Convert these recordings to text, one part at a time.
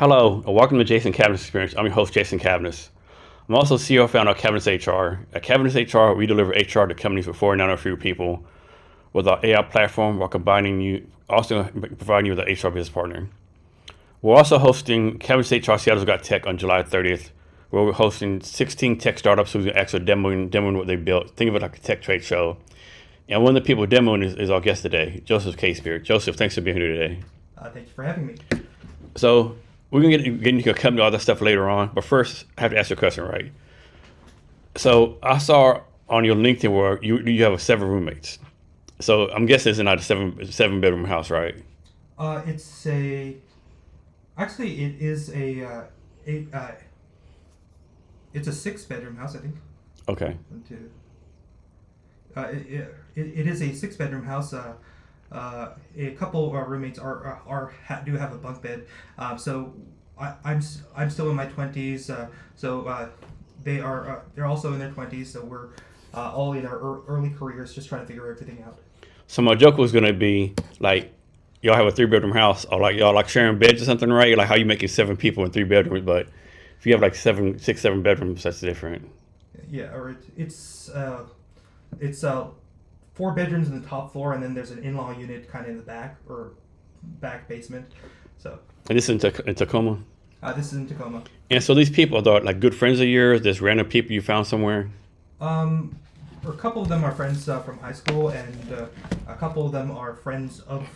Hello, and welcome to Jason Cavness Experience. I'm your host, Jason Cavness. I'm also CEO and founder of Cavness HR. At Cavness HR, we deliver HR to companies with 49 or fewer people with our AI platform while also providing you with an HR business partner. We're also hosting Cavness HR Seattle's Got Tech on July 30th, where we're hosting 16 tech startups who's actually demoing what they built. Think of it like a tech trade show. And one of the people demoing is our guest today, Joseph Casebeard. Joseph, thanks for being here today. Thank you for having me. So we're going to get into your company, all that stuff later on. But first, I have to ask you a question, right? So I saw on your LinkedIn where you have 7 roommates. So I'm guessing it's not a seven bedroom house, right? It's a actually it is a it's a 6-bedroom house, I think. Okay. It is a 6-bedroom house. A couple of our roommates do have a bunk bed. So I'm still in my 20s. They're also in their 20s. So we're all in our early careers, just trying to figure everything out. So my joke was gonna be like, y'all have a 3-bedroom house, or like y'all like sharing beds or something, right? Like how you making 7 people in 3 bedrooms, but if you have like 7 bedrooms, that's different. Yeah, or it's 4 bedrooms in the top floor, and then there's an in-law unit kind of in the back or back basement. So. And this is in Tacoma. This is in Tacoma. And so these people are like good friends of yours. There's random people you found somewhere. A couple of them are friends from high school, and a couple of them are friends of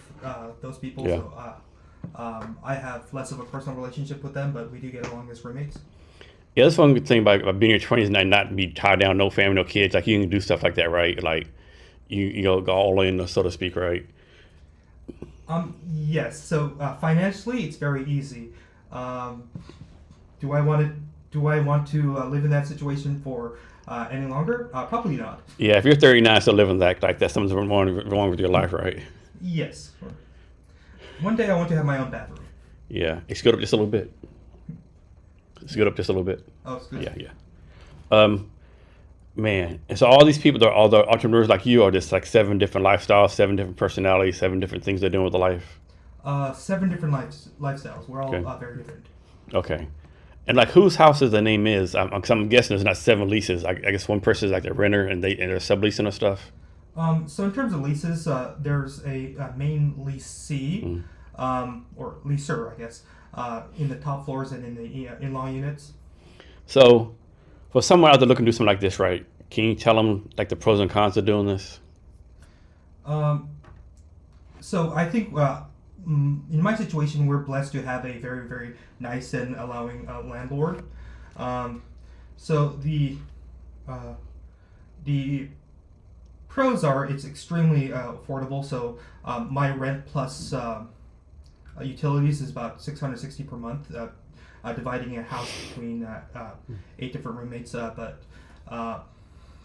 those people. Yeah. So I have less of a personal relationship with them, but we do get along as roommates. Yeah, that's one good thing about being in your 20s and not be tied down, no family, no kids. Like you can do stuff like that, right? Like you go all in, so to speak, right? Yes. So financially, it's very easy. Do I want to live in that situation for any longer? Probably not. Yeah, if you're 39 still living like that, something's wrong with your life, right? Yes. One day I want to have my own bathroom. Yeah, scoot up just a little bit. Scoot up just a little bit. Oh, it's good. Yeah. Man, and so all these people, they're all the entrepreneurs like you, are just like 7 different lifestyles, 7 different personalities, 7 different things they're doing with their life. 7 different lifestyles. We're all very different. Okay. And like whose house is the name is? I'm guessing there's not 7 leases. I guess one person is like the renter and they're subleasing or stuff. So in terms of leases, there's a main leasee, or leaser, I guess, in the top floors and in the in-law units. So for someone out there looking to do something like this, right? Can you tell them like the pros and cons of doing this? So I think in my situation, we're blessed to have a very, very nice and allowing landlord. So the pros are it's extremely affordable. So my rent plus utilities is about $660 per month, dividing a house between 8 different roommates. But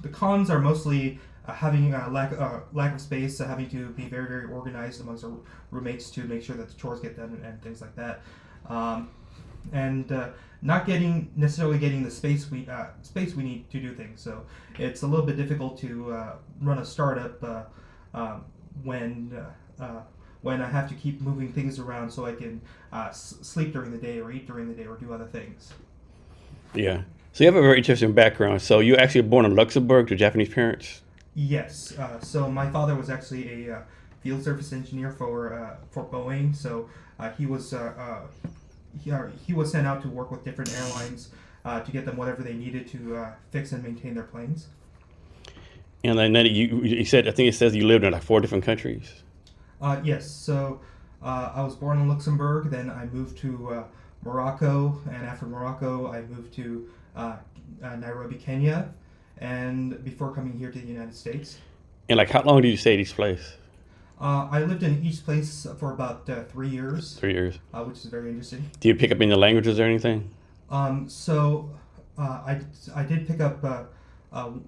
the cons are mostly having a lack of space, having to be very, very organized amongst our roommates to make sure that the chores get done and things like that, and not necessarily getting the space we need to do things. So it's a little bit difficult to run a startup when I have to keep moving things around so I can sleep during the day or eat during the day or do other things. Yeah. So you have a very interesting background. So you actually were born in Luxembourg to Japanese parents? Yes. So my father was actually a field service engineer for Boeing. So he was sent out to work with different airlines to get them whatever they needed to fix and maintain their planes. And then you said, I think it says you lived in like 4 different countries. Yes. So I was born in Luxembourg. Then I moved to Morocco, and after Morocco, I moved to Nairobi, Kenya, and before coming here to the United States. And like, how long did you stay at each place? I lived in each place for about 3 years. 3 years. Which is very interesting. Do you pick up any languages or anything? So I did pick up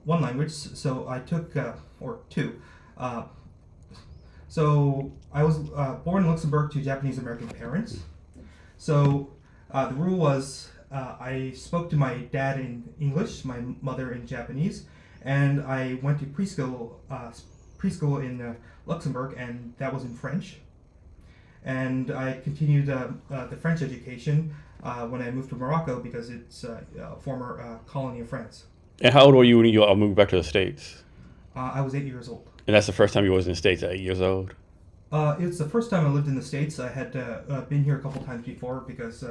one language. So I took or 2. So I was born in Luxembourg to Japanese American parents. So the rule was I spoke to my dad in English, my mother in Japanese, and I went to preschool in Luxembourg, and that was in French. and I continued the French education when I moved to Morocco because it's a former colony of France. And how old were you when you all moved back to the States? I was 8 years old. And that's the first time you was in the States at 8 years old? It's the first time I lived in the States. I had been here a couple times before because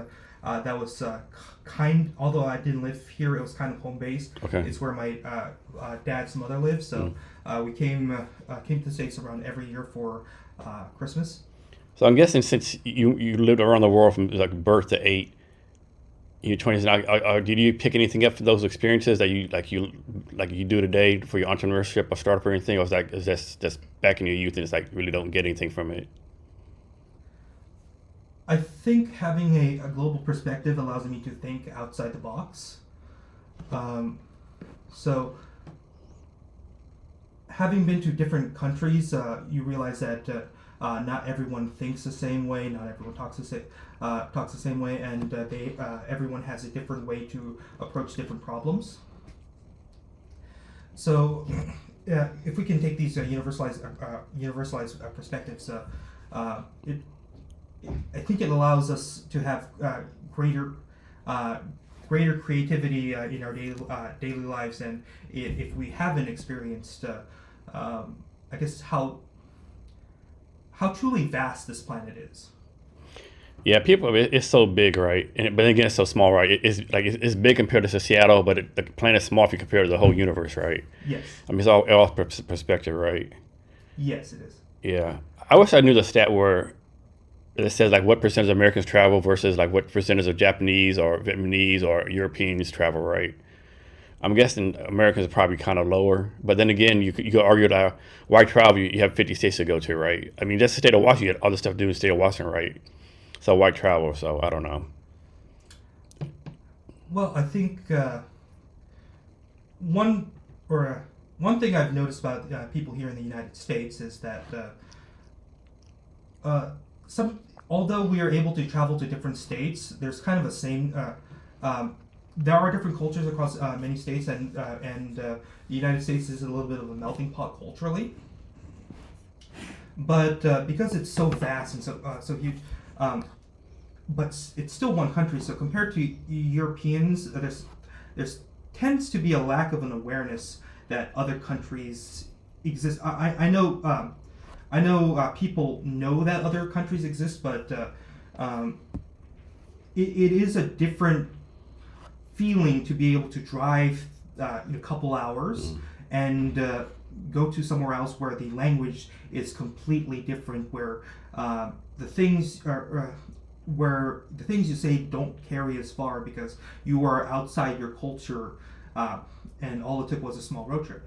that was although I didn't live here, it was kind of home based. Okay. It's where my dad's mother lives. So we came to the States around every year for Christmas. So I'm guessing since you lived around the world from like birth to 8, your 20s now, did you pick anything up from those experiences that you do today for your entrepreneurship or startup or anything, or is that just back in your youth and it's like really don't get anything from it? I think having a global perspective allows me to think outside the box. So having been to different countries, you realize that not everyone thinks the same way, not everyone talks the same way, and everyone has a different way to approach different problems. So, if we can take these universalized perspectives, I think it allows us to have greater creativity in our daily lives, and if we haven't experienced, I guess how truly vast this planet is. Yeah, it's so big, right? But again, it's so small, right? It's big compared to Seattle, but the planet's small if you compare it to the whole universe, right? Yes. I mean, it's all perspective, right? Yes, it is. Yeah, I wish I knew the stat where it says like what percentage of Americans travel versus like what percentage of Japanese or Vietnamese or Europeans travel, right? I'm guessing Americans are probably kind of lower, but then again, you could argue that why travel? You have 50 states to go to, right? I mean, that's the state of Washington. You got other stuff to do in the state of Washington, right? So why travel? So I don't know. Well, I think one thing I've noticed about people here in the United States is that although we are able to travel to different states, there's kind of a same. There are different cultures across many states, and the United States is a little bit of a melting pot culturally. But because it's so vast and so huge, but it's still one country. So compared to Europeans, there's tends to be a lack of an awareness that other countries exist. I know people know that other countries exist, but it is a different feeling to be able to drive a couple hours and go to somewhere else where the language is completely different, where the things you say don't carry as far because you are outside your culture, and all it took was a small road trip.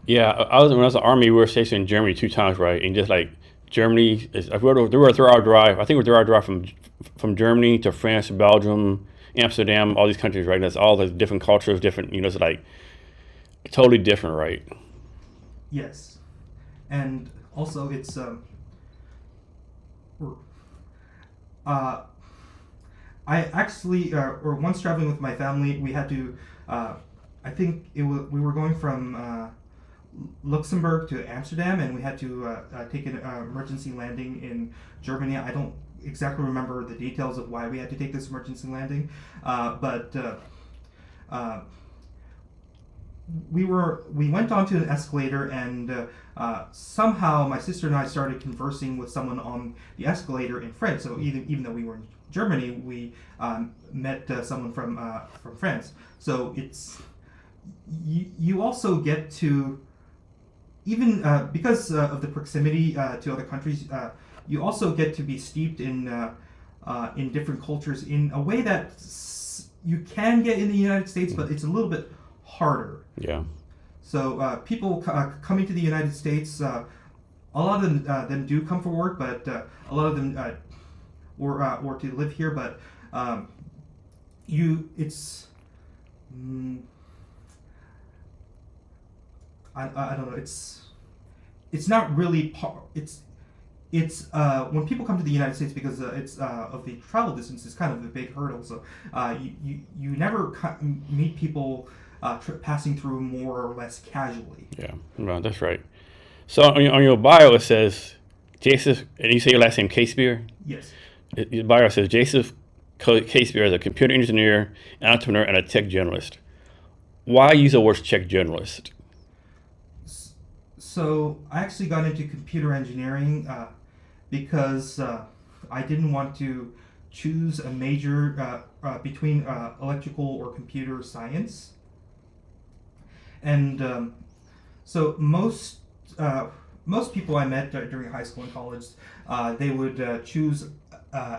Yeah, when I was in the Army, we were stationed in Germany 2 times, right? And just like Germany, there were a 3-hour drive. I think it was a 3-hour drive from Germany to France, Belgium, Amsterdam, all these countries, right? And it's all the different cultures, different, it's like totally different, right? Yes, and also it's I actually or once traveling with my family, we had to I think we were going from Luxembourg to Amsterdam, and we had to take an emergency landing in Germany. I don't exactly remember the details of why we had to take this emergency landing, but we went onto an escalator, and somehow my sister and I started conversing with someone on the escalator in French. So even though we were in Germany, we met someone from France. So it's you also get to, even because of the proximity to other countries, you also get to be steeped in different cultures in a way that you can get in the United States, but it's a little bit harder. Yeah. So people coming to the United States, a lot of them do come for work, but a lot of them or to live here. But I don't know. It's not really it's when people come to the United States, because it's of the travel distance, is kind of a big hurdle. So you never meet people passing through more or less casually. Yeah, no, that's right. So on your bio it says Joseph, and you say your last name, Casebeer? Yes. Your bio says Joseph Casebeer is a computer engineer, an entrepreneur, and a tech journalist. Why use the word tech journalist? So I actually got into computer engineering because I didn't want to choose a major between electrical or computer science. And so most people I met during high school and college, they would choose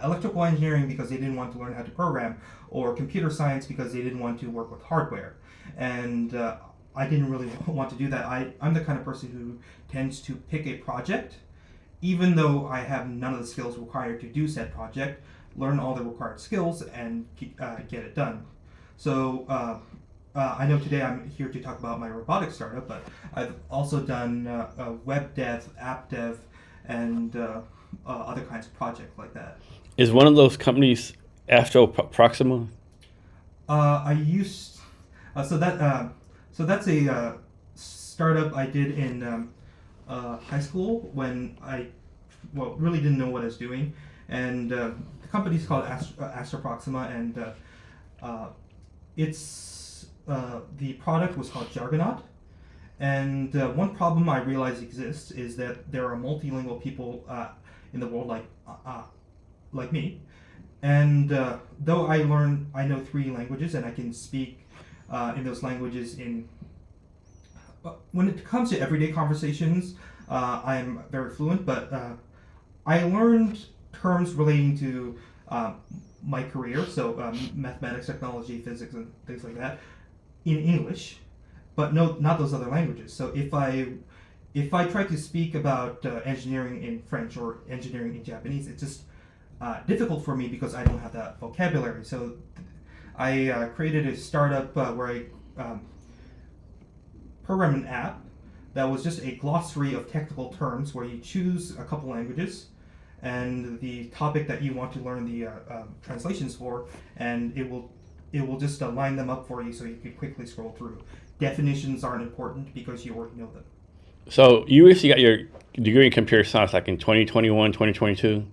electrical engineering because they didn't want to learn how to program, or computer science because they didn't want to work with hardware. And I didn't really want to do that. I'm the kind of person who tends to pick a project, even though I have none of the skills required to do said project, learn all the required skills, and get it done. So I know today I'm here to talk about my robotics startup, but I've also done web dev, app dev, and other kinds of projects like that. Is one of those companies Astro Proxima? I used so that's a startup I did in high school when I really didn't know what I was doing, and the company's called Astro Proxima, and it's the product was called Jargonaut. And one problem I realize exists is that there are multilingual people in the world like me, and though I know 3 languages and I can speak in those languages when it comes to everyday conversations, I'm very fluent, but I learned terms relating to my career, so mathematics, technology, physics, and things like that, in English, but not those other languages. So if I try to speak about engineering in French or engineering in Japanese, it's just difficult for me because I don't have that vocabulary. So I created a startup where I programmed an app that was just a glossary of technical terms where you choose a couple languages and the topic that you want to learn the translations for, and it will just line them up for you so you can quickly scroll through. Definitions aren't important because you already know them. So you actually got your degree in computer science like in 2021, 2022?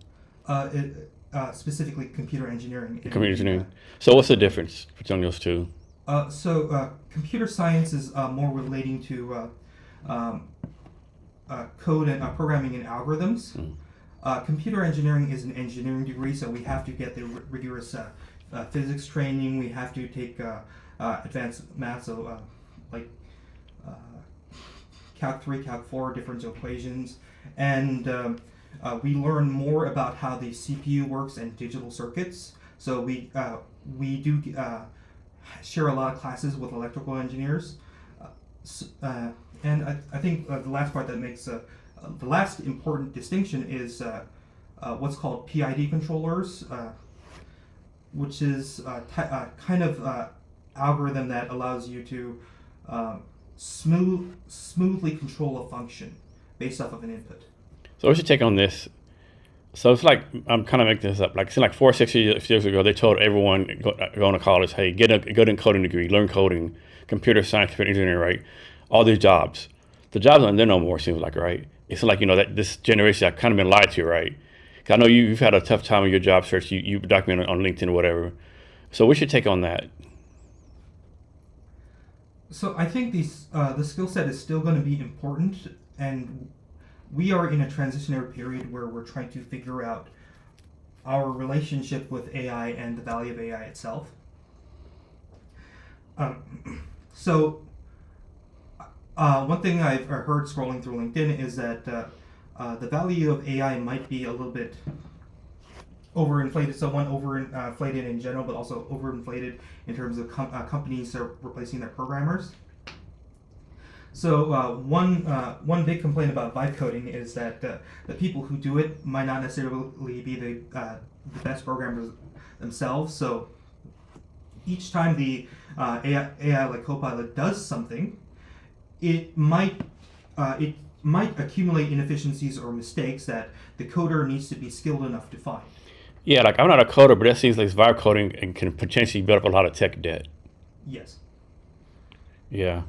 Specifically computer engineering. Computer engineering. So what's the difference between those two? So computer science is more relating to code and programming and algorithms. Computer engineering is an engineering degree, so we have to get the rigorous physics training. We have to take advanced math, so like Calc 3, Calc 4, differential equations, and we learn more about how the CPU works and digital circuits. So we do share a lot of classes with electrical engineers, and I think the last part that makes the last important distinction is what's called PID controllers, which is kind of algorithm that allows you to smoothly control a function based off of an input. So what's your take on this? So it's like, I'm kind of making this up, like, it's like 4 or 6 years ago, they told everyone going to college, hey, get a good coding degree, learn coding, computer science, computer engineering, right? All these jobs. The jobs aren't there no more, seems like, right? It's like, that this generation, I've kind of been lied to, right? 'Cause I know you've had a tough time with your job search, you document on LinkedIn or whatever. So what's your take on that? So I think the skill set is still going to be important, and we are in a transitionary period where we're trying to figure out our relationship with AI and the value of AI itself. So one thing I've heard scrolling through LinkedIn is that the value of AI might be a little bit overinflated, somewhat overinflated in general, but also overinflated in terms of companies are replacing their programmers. So one big complaint about vibe coding is that the people who do it might not necessarily be the best programmers themselves. So each time the AI like Copilot does something, it might accumulate inefficiencies or mistakes that the coder needs to be skilled enough to find. Yeah, like I'm not a coder, but that seems like vibe coding and can potentially build up a lot of tech debt. Yes. Yeah.